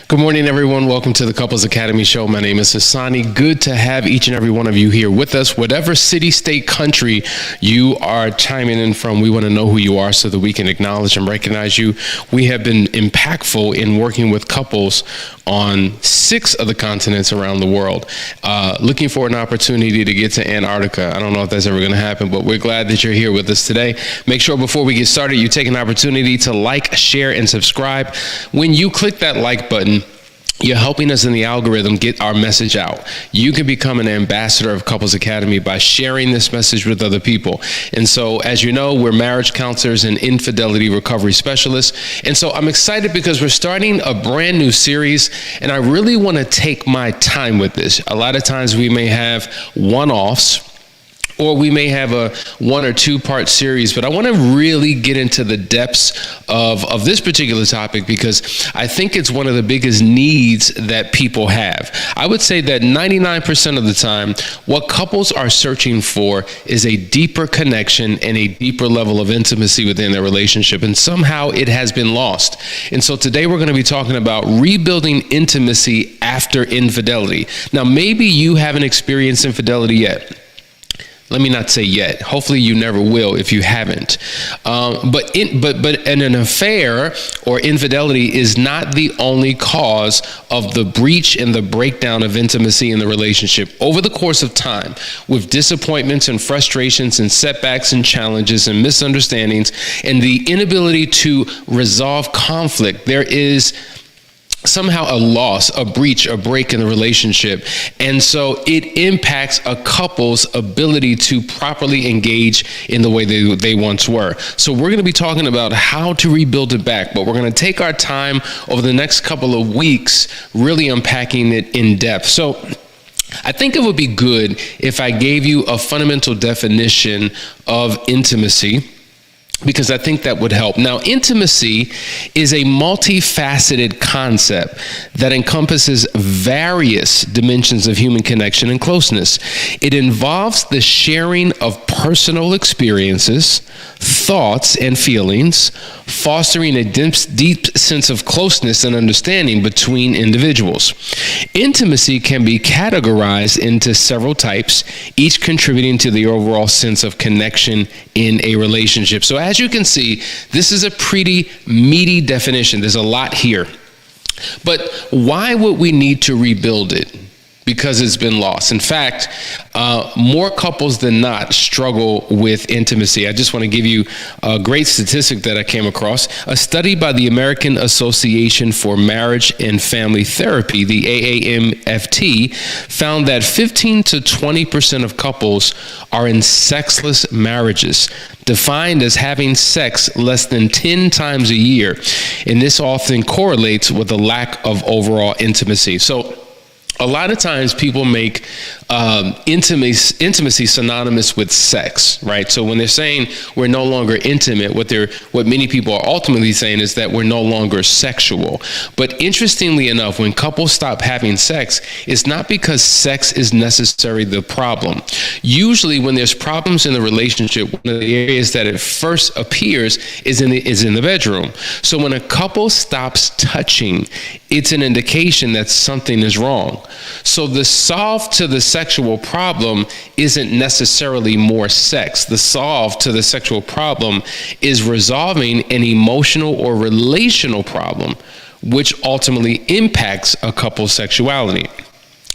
Good morning, everyone. Welcome to the Couples Academy Show. My name is Hassani. Good to have each and every one of you here with us. Whatever city, state, country you are chiming in from, we want to know who you are so that we can acknowledge and recognize you. We have been impactful in working with couples on 6 of the continents around the world. Looking for an opportunity to get to Antarctica. I don't know if that's ever going to happen, but we're glad that you're here with us today. Make sure before we get started, you take an opportunity to like, share, and subscribe. When you click that like button, you're helping us in the algorithm get our message out. You can become an ambassador of Couples Academy by sharing this message with other people. And so, as you know, we're marriage counselors and infidelity recovery specialists. And so I'm excited because we're starting a brand new series, and I really want to take my time with this. A lot of times we may have one-offs, or we may have a 1 or 2 part series, but I want to really get into the depths of this particular topic because I think it's one of the biggest needs that people have. I would say that 99% of the time, what couples are searching for is a deeper connection and a deeper level of intimacy within their relationship, and somehow it has been lost. And so today we're going to be talking about rebuilding intimacy after infidelity. Now, maybe you haven't experienced infidelity yet. Let me not say yet. Hopefully you never will if you haven't. But an affair or infidelity is not the only cause of the breach and the breakdown of intimacy in the relationship. Over the course of time, with disappointments and frustrations and setbacks and challenges and misunderstandings and the inability to resolve conflict, there is somehow a loss, a breach, a break in the relationship. And so it impacts a couple's ability to properly engage in the way they once were. So we're going to be talking about how to rebuild it back, but we're going to take our time over the next couple of weeks really unpacking it in depth. So I think it would be good if I gave you a fundamental definition of intimacy, because I think that would help. Now, intimacy is a multifaceted concept that encompasses various dimensions of human connection and closeness. It involves the sharing of personal experiences, thoughts, and feelings, fostering a deep sense of closeness and understanding between individuals. Intimacy can be categorized into several types, each contributing to the overall sense of connection in a relationship. So as you can see, this is a pretty meaty definition. There's a lot here. But why would we need to rebuild it? Because it's been lost. In fact, more couples than not struggle with intimacy. I just want to give you a great statistic that I came across. A study by the American Association for Marriage and Family Therapy, the AAMFT, found that 15 to 20% of couples are in sexless marriages, defined as having sex less than 10 times a year. And this often correlates with a lack of overall intimacy. So a lot of times people make intimacy synonymous with sex, right? So when they're saying we're no longer intimate, what many people are ultimately saying is that we're no longer sexual. But interestingly enough, when couples stop having sex, it's not because sex is necessarily the problem. Usually when there's problems in the relationship, one of the areas that it first appears is in the bedroom. So when a couple stops touching, it's an indication that something is wrong. So the solve to the sexual problem isn't necessarily more sex. The solve to the sexual problem is resolving an emotional or relational problem, which ultimately impacts a couple's sexuality.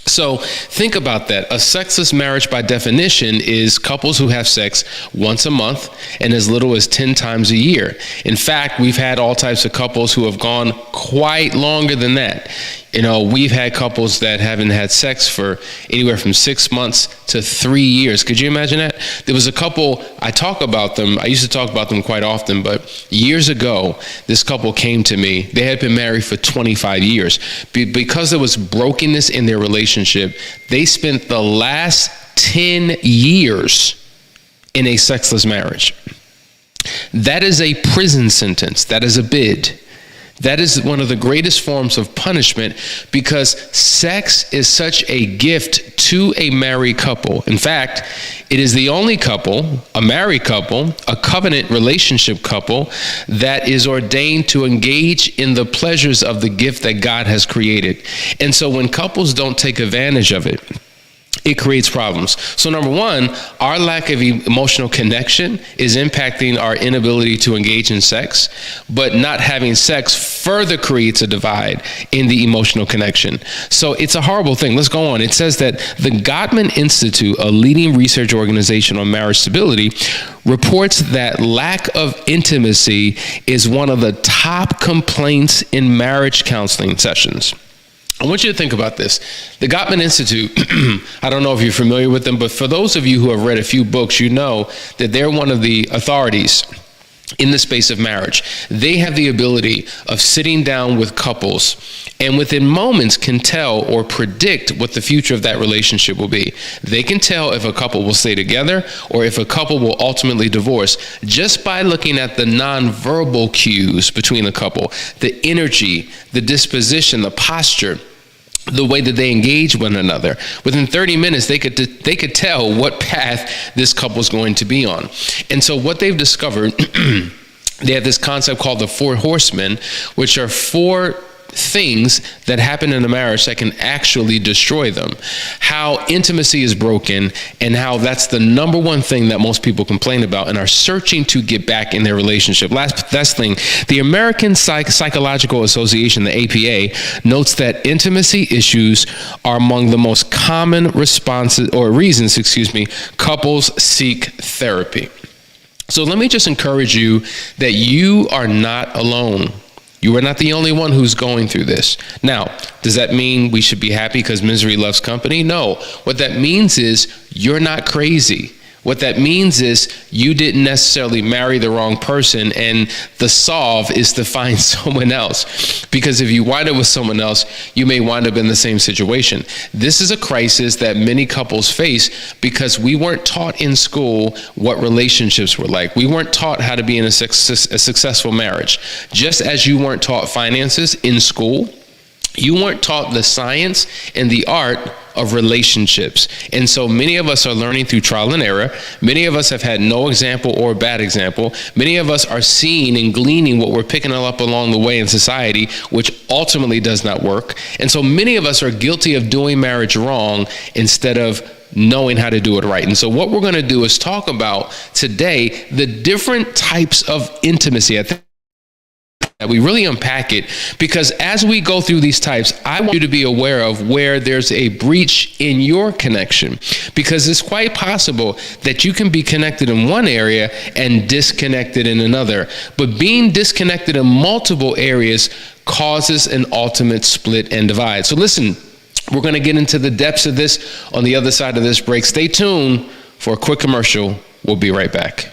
So think about that. A sexless marriage by definition is couples who have sex once a month and as little as 10 times a year. In fact, we've had all types of couples who have gone quite longer than that. You know, we've had couples that haven't had sex for anywhere from 6 months to 3 years. Could you imagine that? There was a couple, I used to talk about them quite often, but years ago, this couple came to me. They had been married for 25 years. Because there was brokenness in their relationship, they spent the last 10 years in a sexless marriage. That is a prison sentence. That is a bid. That is one of the greatest forms of punishment, because sex is such a gift to a married couple. In fact, it is the only couple, a married couple, a covenant relationship couple, that is ordained to engage in the pleasures of the gift that God has created. And so when couples don't take advantage of it, it creates problems. So number one, our lack of emotional connection is impacting our inability to engage in sex, but not having sex further creates a divide in the emotional connection. So it's a horrible thing. Let's go on. It says that the Gottman Institute, a leading research organization on marriage stability, reports that lack of intimacy is one of the top complaints in marriage counseling sessions. I want you to think about this. The Gottman Institute, I don't know if you're familiar with them, but for those of you who have read a few books, you know that they're one of the authorities in the space of marriage. They have the ability of sitting down with couples and within moments can tell or predict what the future of that relationship will be. They can tell if a couple will stay together or if a couple will ultimately divorce just by looking at the nonverbal cues between the couple, the energy, the disposition, the posture, the way that they engage one another. Within 30 minutes, they could tell what path this couple is going to be on. And so what they've discovered, they have this concept called the 4 horsemen, which are 4 things that happen in a marriage that can actually destroy them. How intimacy is broken, and how that's the number one thing that most people complain about and are searching to get back in their relationship. Last thing, the American Psychological Association, the APA, notes that intimacy issues are among the most common reasons couples seek therapy. So let me just encourage you that you are not alone. You are not the only one who's going through this. Now, does that mean we should be happy because misery loves company? No. What that means is you're not crazy. What that means is you didn't necessarily marry the wrong person, and the solve is to find someone else. Because if you wind up with someone else, you may wind up in the same situation. This is a crisis that many couples face because we weren't taught in school what relationships were like. We weren't taught how to be in a successful marriage. Just as you weren't taught finances in school, you weren't taught the science and the art of relationships. And so many of us are learning through trial and error. Many of us have had no example or bad example. Many of us are seeing and gleaning what we're picking up along the way in society, which ultimately does not work. And so many of us are guilty of doing marriage wrong instead of knowing how to do it right. And so what we're going to do is talk about today the different types of intimacy. I think that we really unpack it, because as we go through these types, I want you to be aware of where there's a breach in your connection, because it's quite possible that you can be connected in one area and disconnected in another. But being disconnected in multiple areas causes an ultimate split and divide. So listen, we're going to get into the depths of this on the other side of this break. Stay tuned for a quick commercial. We'll be right back.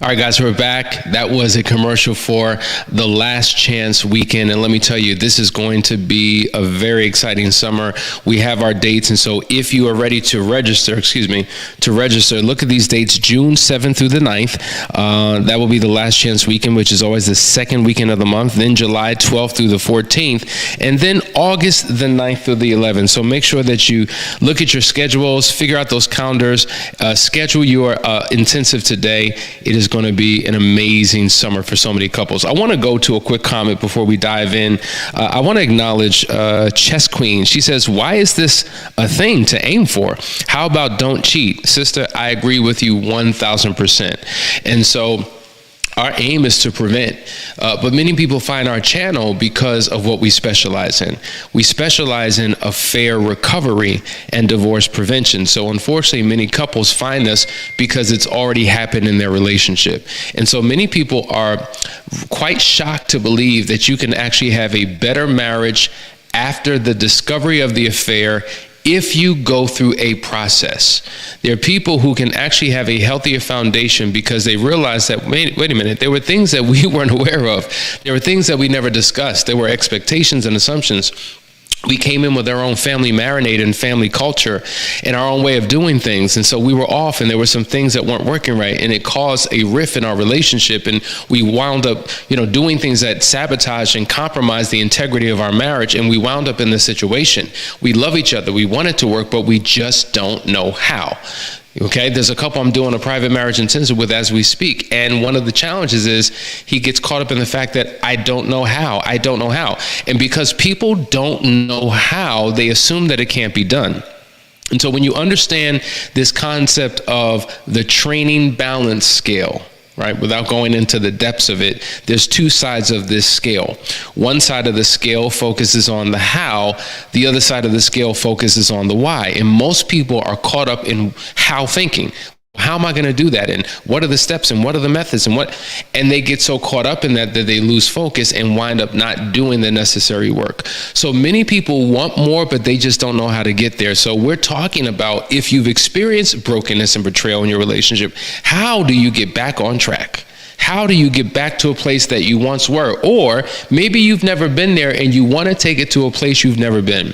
All right, guys, we're back. That was a commercial for the Last Chance Weekend. And let me tell you, this is going to be a very exciting summer. We have our dates. And so if you are ready to register, look at these dates, June 7th through the 9th. That will be the Last Chance Weekend, which is always the second weekend of the month. Then July 12th through the 14th. And then August the 9th through the 11th. So make sure that you look at your schedules, figure out those calendars, schedule your intensive today. It is going to be an amazing summer for so many couples. I want to go to a quick comment before we dive in. I want to acknowledge Chess Queen. She says, why is this a thing to aim for? How about don't cheat? Sister, I agree with you 1,000%. And so our aim is to prevent, but many people find our channel because of what we specialize in. We specialize in affair recovery and divorce prevention. So unfortunately, many couples find us because it's already happened in their relationship. And so many people are quite shocked to believe that you can actually have a better marriage after the discovery of the affair if you go through a process. There are people who can actually have a healthier foundation because they realize that, wait a minute, there were things that we weren't aware of. There were things that we never discussed. There were expectations and assumptions. We came in with our own family marinade and family culture and our own way of doing things. And so we were off and there were some things that weren't working right. And it caused a rift in our relationship. And we wound up, doing things that sabotaged and compromised the integrity of our marriage. And we wound up in this situation. We love each other. We want it to work, but we just don't know how. Okay, there's a couple I'm doing a private marriage intensive with as we speak. And one of the challenges is he gets caught up in the fact that I don't know how. And because people don't know how, they assume that it can't be done. And so when you understand this concept of the training balance scale, right, without going into the depths of it, there's two sides of this scale. One side of the scale focuses on the how, the other side of the scale focuses on the why. And most people are caught up in how thinking. How am I going to do that? And what are the steps and what are the methods and they get so caught up in that they lose focus and wind up not doing the necessary work. So many people want more, but they just don't know how to get there. So we're talking about, if you've experienced brokenness and betrayal in your relationship, how do you get back on track? How do you get back to a place that you once were? Or maybe you've never been there and you want to take it to a place you've never been.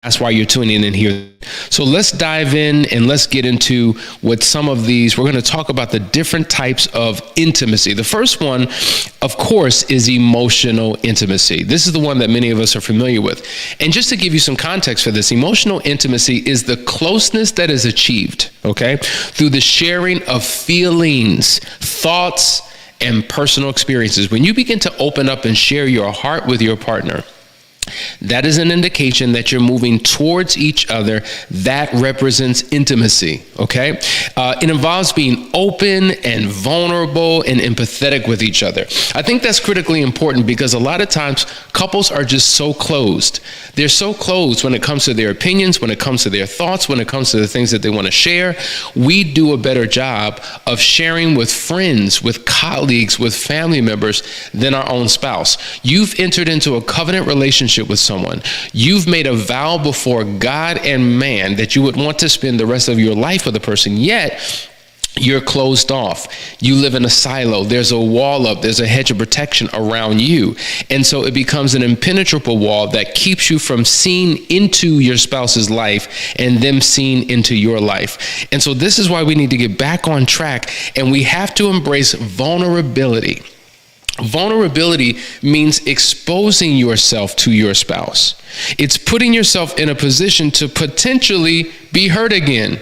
That's why you're tuning in here. So let's dive in and let's get into what some of these, we're going to talk about the different types of intimacy. The first one, of course, is emotional intimacy. This is the one that many of us are familiar with. And just to give you some context for this, emotional intimacy is the closeness that is achieved, okay, through the sharing of feelings, thoughts, and personal experiences. When you begin to open up and share your heart with your partner, that is an indication that you're moving towards each other. That represents intimacy, okay? It involves being open and vulnerable and empathetic with each other. I think that's critically important because a lot of times couples are just so closed. They're so closed when it comes to their opinions, when it comes to their thoughts, when it comes to the things that they want to share. We do a better job of sharing with friends, with colleagues, with family members than our own spouse. You've entered into a covenant relationship with someone. You've made a vow before God and man that you would want to spend the rest of your life with a person, yet you're closed off. You live in a silo. There's a wall up. There's a hedge of protection around you. And so it becomes an impenetrable wall that keeps you from seeing into your spouse's life and them seeing into your life. And so this is why we need to get back on track, and we have to embrace vulnerability. Vulnerability means exposing yourself to your spouse. It's putting yourself in a position to potentially be hurt again.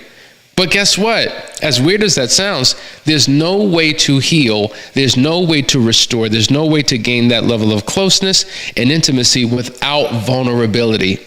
But guess what? As weird as that sounds, there's no way to heal. There's no way to restore. There's no way to gain that level of closeness and intimacy without vulnerability.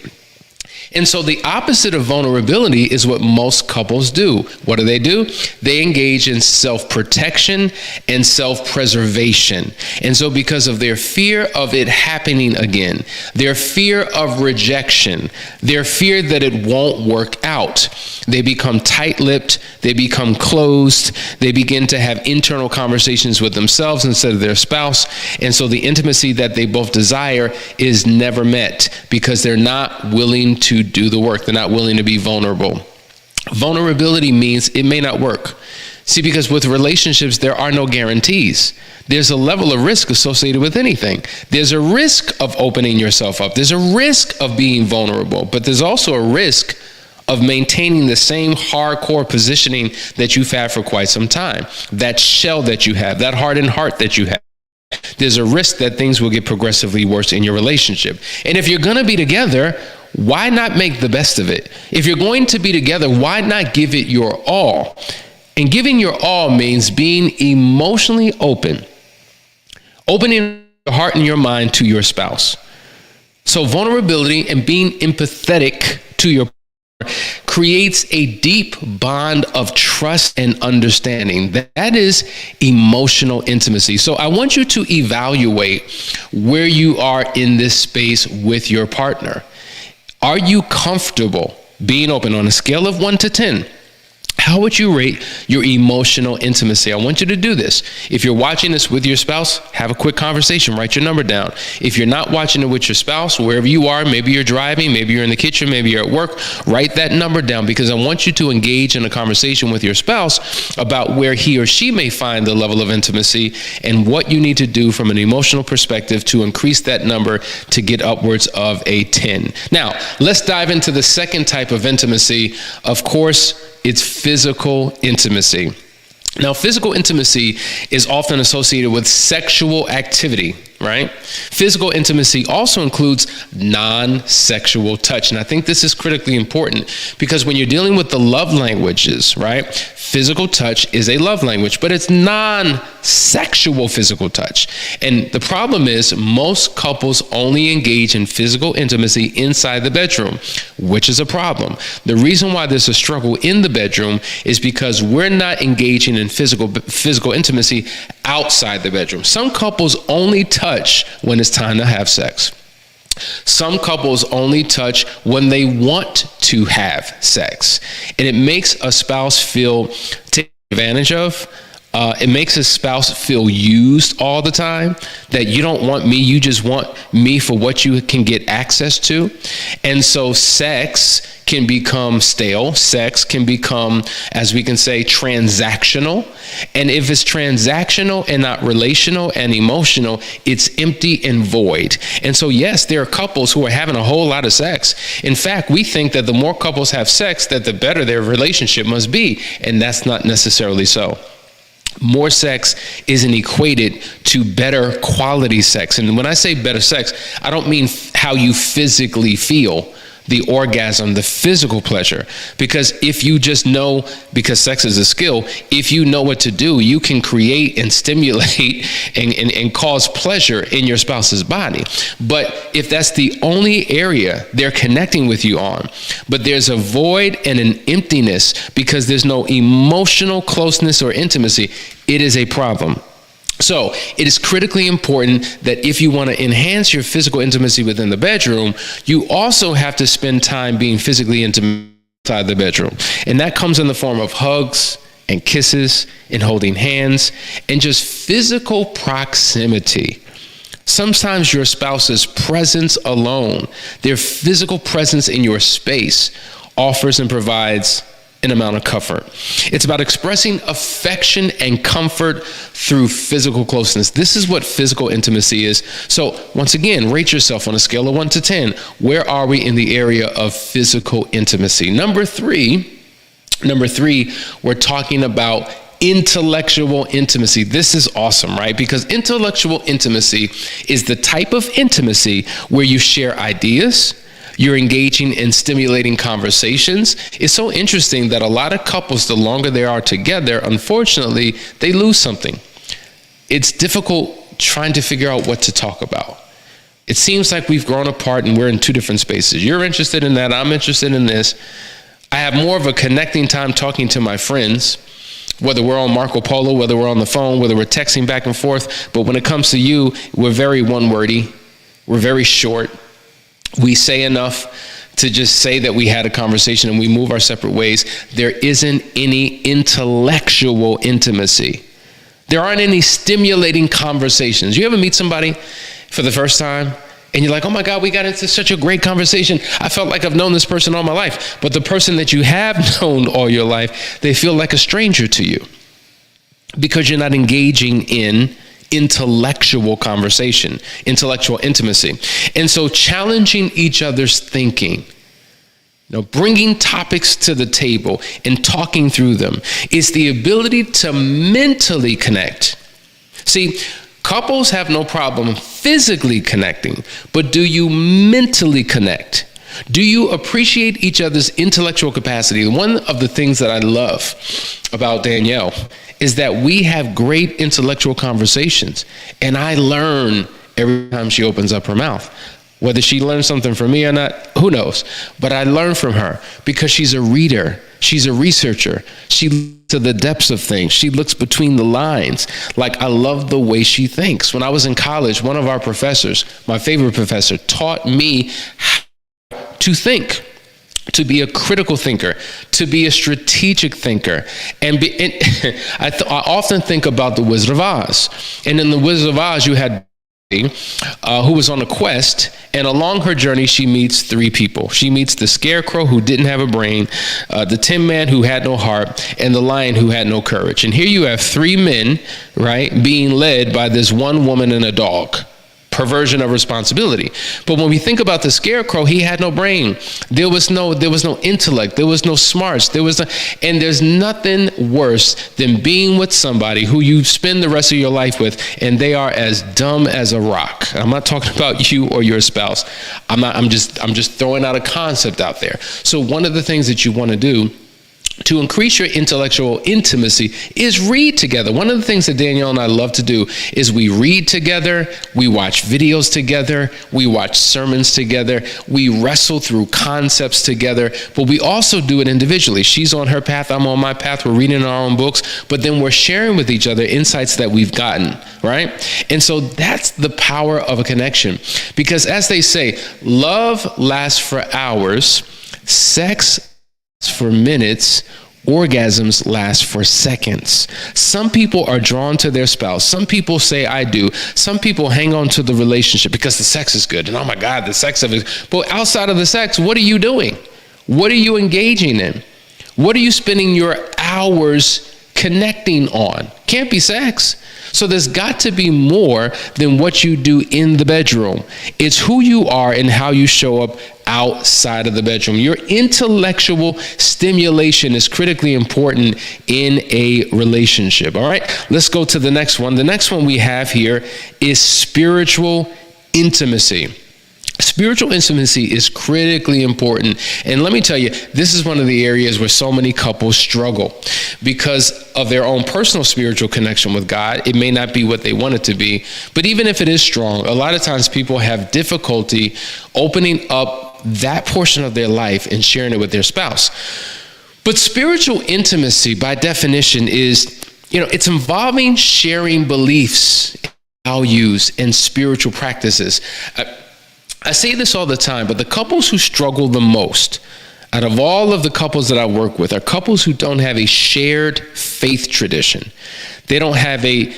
And so the opposite of vulnerability is what most couples do. What do? They engage in self-protection and self-preservation. And so because of their fear of it happening again, their fear of rejection, their fear that it won't work out, they become tight-lipped, they become closed, they begin to have internal conversations with themselves instead of their spouse. And so the intimacy that they both desire is never met because they're not willing to do the work. They're not willing to be vulnerable. Vulnerability means it may not work. See, because with relationships, there are no guarantees. There's a level of risk associated with anything. There's a risk of opening yourself up. There's a risk of being vulnerable, but there's also a risk of maintaining the same hardcore positioning that you've had for quite some time. That shell that you have, that hardened heart that you have. There's a risk that things will get progressively worse in your relationship. And if you're going to be together, why not make the best of it? If you're going to be together, why not give it your all? And giving your all means being emotionally open, opening your heart and your mind to your spouse. So vulnerability and being empathetic to your partner creates a deep bond of trust and understanding. That is emotional intimacy. So I want you to evaluate where you are in this space with your partner. Are you comfortable being open on a scale of 1 to 10? How would you rate your emotional intimacy? I want you to do this. If you're watching this with your spouse, have a quick conversation. Write your number down. If you're not watching it with your spouse, wherever you are, maybe you're driving, maybe you're in the kitchen, maybe you're at work, write that number down, because I want you to engage in a conversation with your spouse about where he or she may find the level of intimacy and what you need to do from an emotional perspective to increase that number to get upwards of a 10. Now, let's dive into the second type of intimacy. Of course, it's physical intimacy. Now, physical intimacy is often associated with sexual activity, right? Physical intimacy also includes non-sexual touch. And I think this is critically important because when you're dealing with the love languages, right? Physical touch is a love language, but it's non-sexual physical touch. And the problem is most couples only engage in physical intimacy inside the bedroom, which is a problem. The reason why there's a struggle in the bedroom is because we're not engaging in physical intimacy outside the bedroom. Some couples only touch when it's time to have sex. Some couples only touch when they want to have sex. And it makes a spouse feel taken advantage of. It makes a spouse feel used all the time, that you don't want me, you just want me for what you can get access to. And so sex can become stale. Sex can become, as we can say, transactional. And if it's transactional and not relational and emotional, it's empty and void. And so, yes, there are couples who are having a whole lot of sex. In fact, we think that the more couples have sex, that the better their relationship must be. And that's not necessarily so. More sex isn't equated to better quality sex. And when I say better sex, I don't mean how you physically feel, the orgasm, the physical pleasure. Because if you just know, because sex is a skill, if you know what to do, you can create and stimulate and cause pleasure in your spouse's body. But if that's the only area they're connecting with you on, but there's a void and an emptiness because there's no emotional closeness or intimacy, it is a problem. So it is critically important that if you want to enhance your physical intimacy within the bedroom, you also have to spend time being physically intimate inside the bedroom. And that comes in the form of hugs and kisses and holding hands and just physical proximity. Sometimes your spouse's presence alone, their physical presence in your space, offers and provides an amount of comfort. It's about expressing affection and comfort through physical closeness. This is what physical intimacy is. So once again, rate yourself on a scale of 1 to 10. Where are we in the area of physical intimacy? Number three, we're talking about intellectual intimacy. This is awesome, right? Because intellectual intimacy is the type of intimacy where you share ideas, you're engaging in stimulating conversations. It's so interesting that a lot of couples, the longer they are together, unfortunately, they lose something. It's difficult trying to figure out what to talk about. It seems like we've grown apart and we're in two different spaces. You're interested in that, I'm interested in this. I have more of a connecting time talking to my friends, whether we're on Marco Polo, whether we're on the phone, whether we're texting back and forth. But when it comes to you, we're very one-wordy. We're very short. We say enough to just say that we had a conversation and we move our separate ways. There isn't any intellectual intimacy. There aren't any stimulating conversations. You ever meet somebody for the first time and you're like, oh my God, we got into such a great conversation. I felt like I've known this person all my life. But the person that you have known all your life, they feel like a stranger to you. because you're not engaging in intellectual conversation, intellectual intimacy. And so challenging each other's thinking, bringing topics to the table and talking through them is the ability to mentally connect. See, couples have no problem physically connecting, but do you mentally connect? Do you appreciate each other's intellectual capacity? One of the things that I love about Danielle is that we have great intellectual conversations, and I learn every time she opens up her mouth. Whether she learns something from me or not, who knows? But I learn from her because she's a reader. She's a researcher. She looks to the depths of things. She looks between the lines. Like, I love the way she thinks. When I was in college, one of our professors, my favorite professor, taught me how to think, to be a critical thinker, to be a strategic thinker. I often think about the Wizard of Oz. And in the Wizard of Oz, you had who was on a quest, and along her journey, she meets three people. She meets the Scarecrow, who didn't have a brain, the Tin Man, who had no heart, and the Lion, who had no courage. And here you have three men, right, being led by this one woman and a dog. Perversion of responsibility. But when we think about the Scarecrow, he had no brain. There was no intellect. There was no smarts. And there's nothing worse than being with somebody who you spend the rest of your life with, and they are as dumb as a rock. I'm not talking about you or your spouse. I'm just throwing out a concept out there. So one of the things that you want to do to increase your intellectual intimacy is read together. One of the things that Danielle and I love to do is we read together, we watch videos together, we watch sermons together, we wrestle through concepts together, but we also do it individually. She's on her path, I'm on my path, we're reading our own books, but then we're sharing with each other insights that we've gotten, right? And so that's the power of a connection. Because as they say, love lasts for hours, sex for minutes, orgasms last for seconds. Some people are drawn to their spouse. Some people say, I do. Some people hang on to the relationship because the sex is good. And oh my God, the sex of it. But outside of the sex, what are you doing? What are you engaging in? What are you spending your hours connecting on? Can't be sex. So there's got to be more than what you do in the bedroom. It's who you are and how you show up outside of the bedroom. Your intellectual stimulation is critically important in a relationship. All right, let's go to the next one. The next one we have here is spiritual intimacy. Spiritual intimacy is critically important. And let me tell you, this is one of the areas where so many couples struggle because of their own personal spiritual connection with God. It may not be what they want it to be, but even if it is strong, a lot of times people have difficulty opening up that portion of their life and sharing it with their spouse. But spiritual intimacy, by definition, is, it's involving sharing beliefs, values, and spiritual practices. I say this all the time, but the couples who struggle the most out of all of the couples that I work with are couples who don't have a shared faith tradition. They don't have a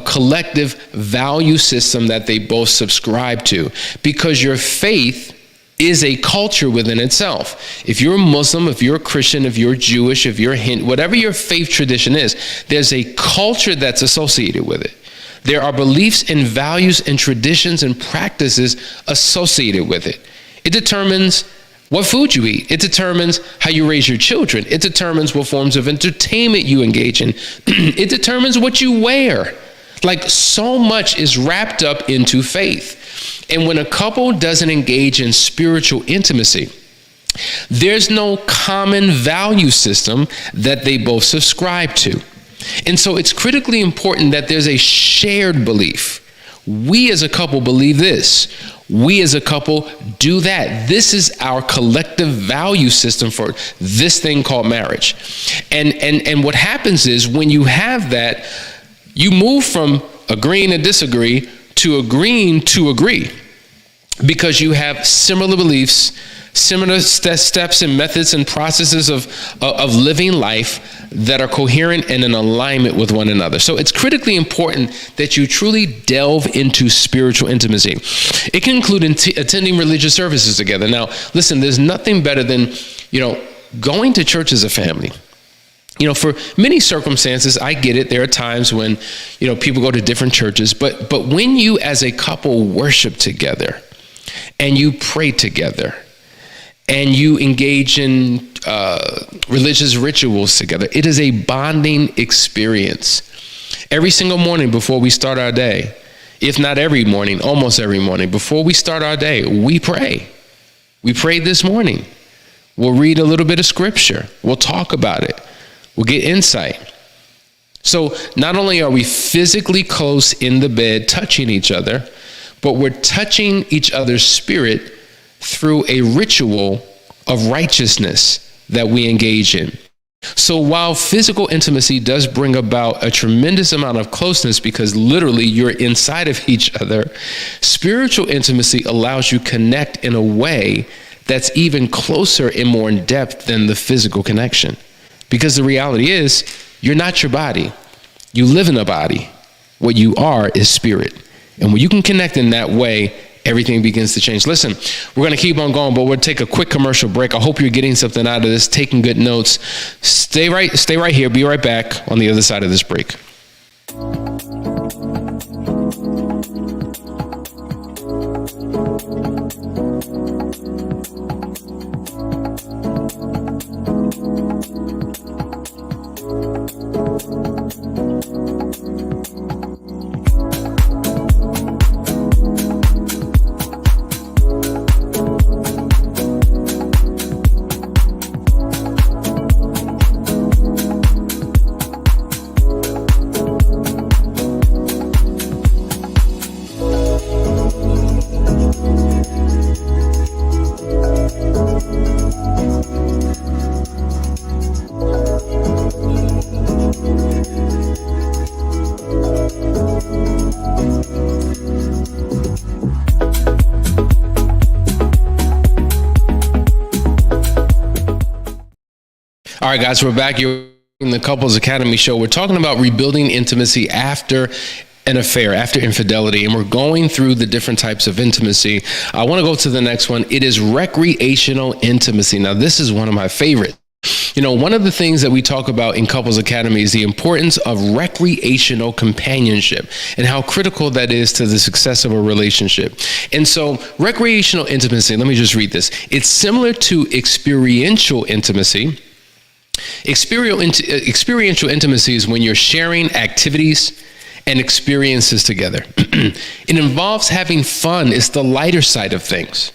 collective value system that they both subscribe to, because your faith is a culture within itself. If you're a Muslim, if you're a Christian, if you're Jewish, if you're Hindu, whatever your faith tradition is, there's a culture that's associated with it. There are beliefs and values and traditions and practices associated with it. It determines what food you eat. It determines how you raise your children. It determines what forms of entertainment you engage in. It determines what you wear. Like, so much is wrapped up into faith. And when a couple doesn't engage in spiritual intimacy, there's no common value system that they both subscribe to. And so it's critically important that there's a shared belief. We as a couple believe this. We as a couple do that. This is our collective value system for this thing called marriage. And what happens is, when you have that, you move from agreeing to disagree to agreeing to agree, because you have similar beliefs, similar steps and methods and processes of living life that are coherent and in alignment with one another. So it's critically important that you truly delve into spiritual intimacy. It can include attending religious services together. Now, listen, there's nothing better than, going to church as a family. For many circumstances, I get it. There are times when, people go to different churches, but when you as a couple worship together and you pray together and you engage in religious rituals together, it is a bonding experience. Every single morning before we start our day, if not every morning, almost every morning, before we start our day, we pray. We prayed this morning. We'll read a little bit of scripture. We'll talk about it. We'll get insight. So not only are we physically close in the bed touching each other, but we're touching each other's spirit through a ritual of righteousness that we engage in. So while physical intimacy does bring about a tremendous amount of closeness because literally you're inside of each other, spiritual intimacy allows you to connect in a way that's even closer and more in depth than the physical connection. Because the reality is, you're not your body. You live in a body. What you are is spirit. And when you can connect in that way, everything begins to change. Listen, we're going to keep on going, but we'll take a quick commercial break. I hope you're getting something out of this, taking good notes. Stay right here. Be right back on the other side of this break. All right, guys, we're back. You're in the Couples Academy show. We're talking about rebuilding intimacy after an affair, after infidelity, and we're going through the different types of intimacy. I want to go to the next one. It is recreational intimacy. Now, this is one of my favorites. One of the things that we talk about in Couples Academy is the importance of recreational companionship and how critical that is to the success of a relationship. And so recreational intimacy, let me just read this. It's similar to experiential intimacy. Experiential intimacy is when you're sharing activities and experiences together. It involves having fun. It's the lighter side of things.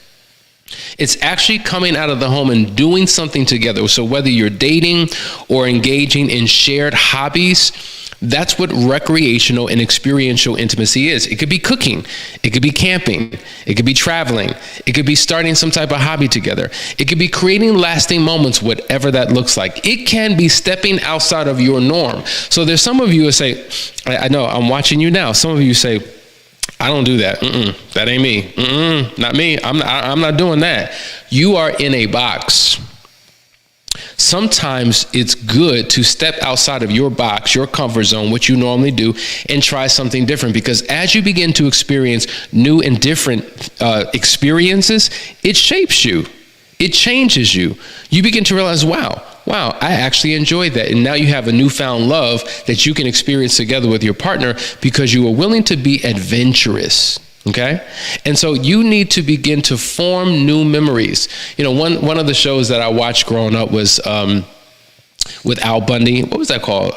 It's actually coming out of the home and doing something together. So whether you're dating or engaging in shared hobbies, that's what recreational and experiential intimacy is. It could be cooking. It could be camping. It could be traveling. It could be starting some type of hobby together. It could be creating lasting moments, whatever that looks like. It can be stepping outside of your norm. So there's some of you who say, I know, I'm watching you now. Some of you say, I don't do that. That ain't me. Not me. I'm not doing that. You are in a box. Sometimes it's good to step outside of your box, your comfort zone, what you normally do, and try something different. Because as you begin to experience new and different experiences, it shapes you. It changes you. You begin to realize, wow, I actually enjoyed that. And now you have a newfound love that you can experience together with your partner because you are willing to be adventurous. Okay. And so you need to begin to form new memories. One of the shows that I watched growing up was with Al Bundy. What was that called?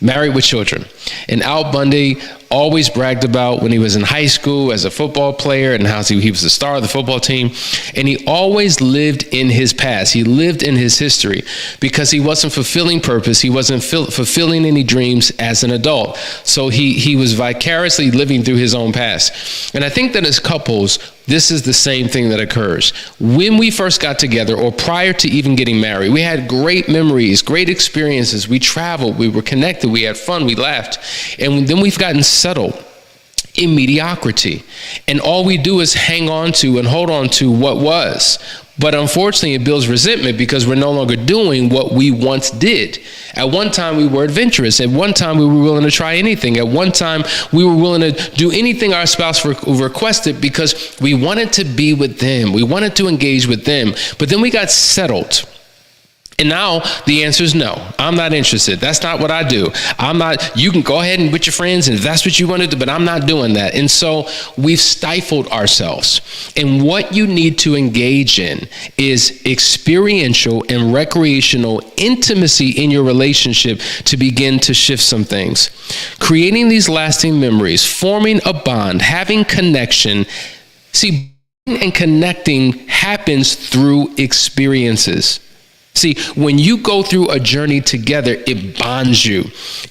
Married with Children. And Al Bundy always bragged about when he was in high school as a football player and how he was the star of the football team. And he always lived in his past. He lived in his history because he wasn't fulfilling purpose. He wasn't fulfilling any dreams as an adult. So he was vicariously living through his own past. And I think that as couples, this is the same thing that occurs. When we first got together or prior to even getting married, we had great memories, great experiences. We traveled, we were connected, we had fun, we laughed. And then we've gotten settled in mediocrity. And all we do is hang on to and hold on to what was. But unfortunately, it builds resentment because we're no longer doing what we once did. At one time, we were adventurous. At one time, we were willing to try anything. At one time, we were willing to do anything our spouse requested because we wanted to be with them. We wanted to engage with them. But then we got settled And now the answer is no. I'm not interested. That's not what I do. You can go ahead and with your friends and if that's what you want to do, but I'm not doing that. And so we've stifled ourselves. And what you need to engage in is experiential and recreational intimacy in your relationship to begin to shift some things. Creating these lasting memories, forming a bond, having connection. See, and connecting happens through experiences. See, when you go through a journey together, it bonds you.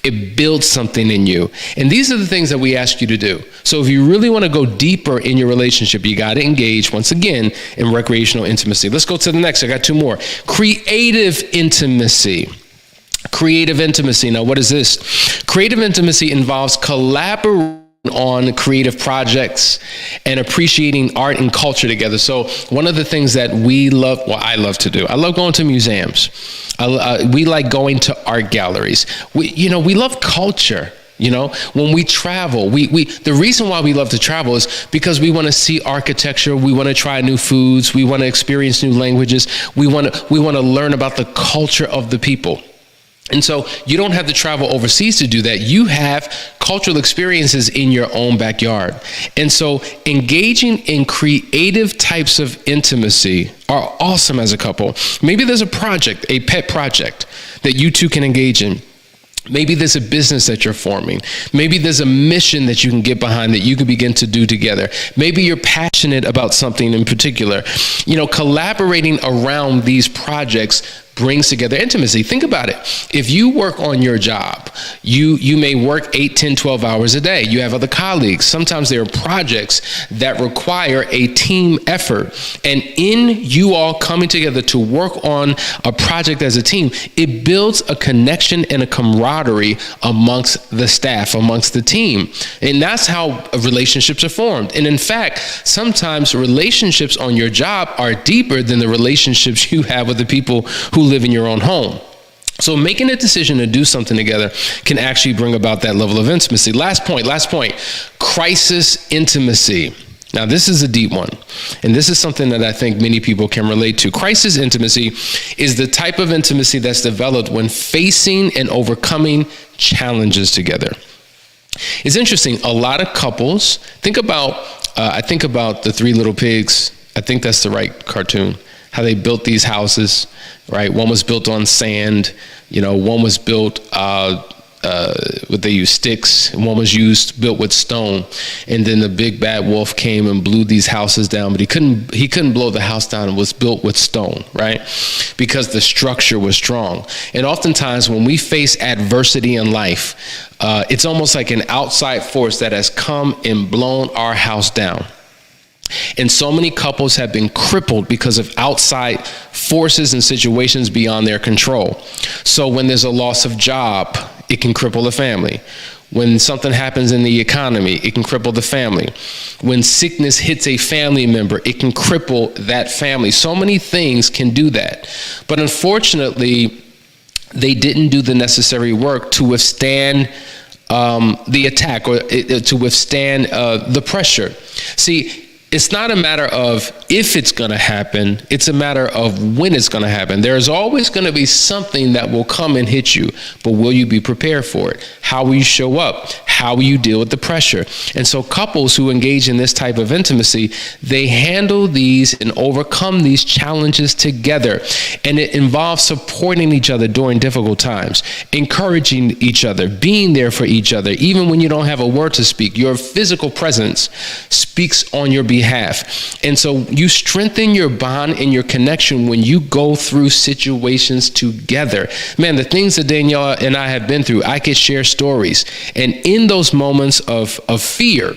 It builds something in you. And these are the things that we ask you to do. So if you really want to go deeper in your relationship, you got to engage, once again, in recreational intimacy. Let's go to the next. I got two more. Creative intimacy. Creative intimacy. Now, what is this? Creative intimacy involves collaboration on creative projects and appreciating art and culture together. So one of the things that I love to do, I love going to museums. We like going to art galleries. We love culture. When we travel, the reason why we love to travel is because we want to see architecture. We want to try new foods. We want to experience new languages. We want to learn about the culture of the people. And so you don't have to travel overseas to do that. You have cultural experiences in your own backyard. And so engaging in creative types of intimacy are awesome as a couple. Maybe there's a project, a pet project that you two can engage in. Maybe there's a business that you're forming. Maybe there's a mission that you can get behind that you can begin to do together. Maybe you're passionate about something in particular. Collaborating around these projects brings together intimacy. Think about it. If you work on your job, you may work 8, 10, 12 hours a day. You have other colleagues. Sometimes there are projects that require a team effort. And in you all coming together to work on a project as a team, it builds a connection and a camaraderie amongst the staff, amongst the team. And that's how relationships are formed. And in fact, sometimes relationships on your job are deeper than the relationships you have with the people who live in your own home. So making a decision to do something together can actually bring about that level of intimacy. Last point, crisis intimacy. Now, this is a deep one, and this is something that I think many people can relate to. Crisis intimacy is the type of intimacy that's developed when facing and overcoming challenges together. It's interesting. A lot of couples I think about the Three Little Pigs. I think that's the right cartoon. How they built these houses, right? One was built on sand, one was built, they used sticks, and one was built with stone. And then the big bad wolf came and blew these houses down, but he couldn't blow the house down. It was built with stone, right? Because the structure was strong. And oftentimes when we face adversity in life, it's almost like an outside force that has come and blown our house down. And so many couples have been crippled because of outside forces and situations beyond their control. So when there's a loss of job, it can cripple the family. When something happens in the economy, it can cripple the family. When sickness hits a family member, it can cripple that family. So many things can do that. But unfortunately, they didn't do the necessary work to withstand the attack or to withstand the pressure. See, it's not a matter of if it's going to happen. It's a matter of when it's going to happen. There's always going to be something that will come and hit you, but will you be prepared for it? How will you show up? How will you deal with the pressure? And so couples who engage in this type of intimacy, they handle these and overcome these challenges together. And it involves supporting each other during difficult times, encouraging each other, being there for each other, even when you don't have a word to speak. Your physical presence speaks on your behalf. And so you strengthen your bond and your connection when you go through situations together. Man, the things that Danielle and I have been through, I could share stories. And in those moments of fear,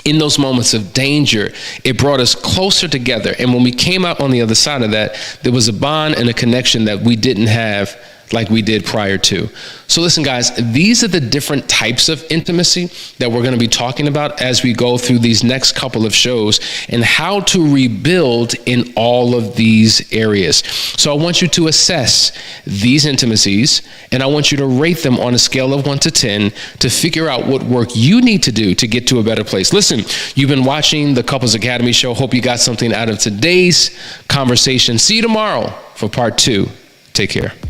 in those moments of danger, it brought us closer together. And when we came out on the other side of that, there was a bond and a connection that we didn't have like we did prior to. So listen, guys, these are the different types of intimacy that we're going to be talking about as we go through these next couple of shows and how to rebuild in all of these areas. So I want you to assess these intimacies, and I want you to rate them on a scale of 1 to 10 to figure out what work you need to do to get to a better place. Listen, you've been watching the Couples Academy show. Hope you got something out of today's conversation. See you tomorrow for part 2. Take care.